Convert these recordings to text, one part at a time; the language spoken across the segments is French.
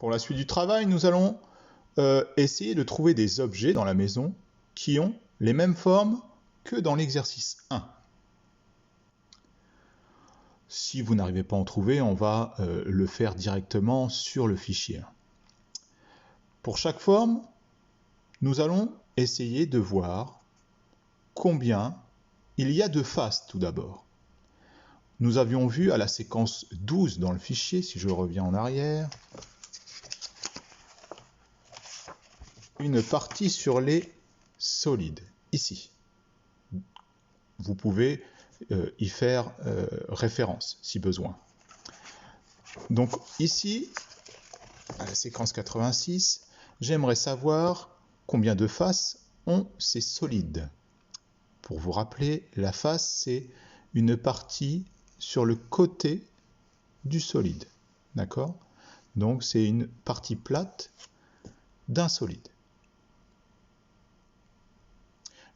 Pour la suite du travail, nous allons essayer de trouver des objets dans la maison qui ont les mêmes formes que dans l'exercice 1. Si vous n'arrivez pas à en trouver, on va le faire directement sur le fichier. Pour chaque forme, nous allons essayer de voir combien il y a de faces tout d'abord. Nous avions vu à la séquence 12 dans le fichier, si je reviens en arrière, une partie sur les solides, ici. Vous pouvez y faire référence si besoin. Donc ici, à la séquence 86, j'aimerais savoir combien de faces ont ces solides. Pour vous rappeler, la face, c'est une partie sur le côté du solide. D'accord? Donc c'est une partie plate d'un solide.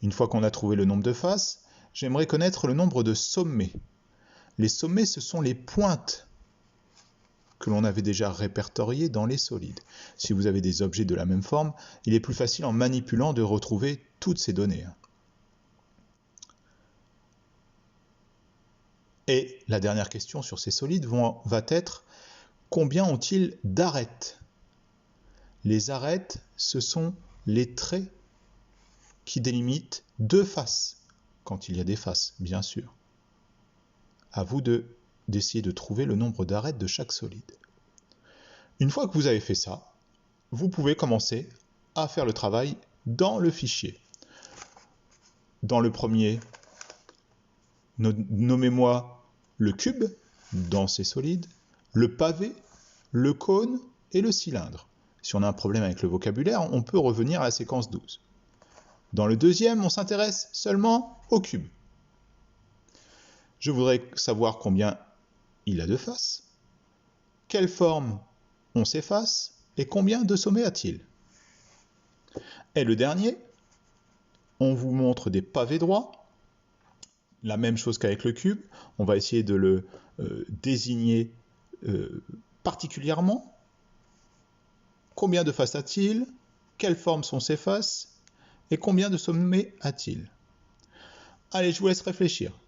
Une fois qu'on a trouvé le nombre de faces, j'aimerais connaître le nombre de sommets. Les sommets, ce sont les pointes que l'on avait déjà répertoriées dans les solides. Si vous avez des objets de la même forme, il est plus facile en manipulant de retrouver toutes ces données. Et la dernière question sur ces solides va être combien ont-ils d'arêtes? Les arêtes, ce sont les traits qui délimitent deux faces, quand il y a des faces, bien sûr. À vous d'essayer de trouver le nombre d'arêtes de chaque solide. Une fois que vous avez fait ça, vous pouvez commencer à faire le travail dans le fichier. Dans le premier, nommez-moi le cube dans ces solides, le pavé, le cône et le cylindre. Si on a un problème avec le vocabulaire, on peut revenir à la séquence 12. Dans le deuxième, on s'intéresse seulement au cube. Je voudrais savoir combien il a de faces, quelle forme ont ses faces et combien de sommets a-t-il. Et le dernier, on vous montre des pavés droits, la même chose qu'avec le cube, on va essayer de le désigner particulièrement. Combien de faces a-t-il? Quelles formes sont ses faces? Et combien de sommets a-t-il? Allez, je vous laisse réfléchir.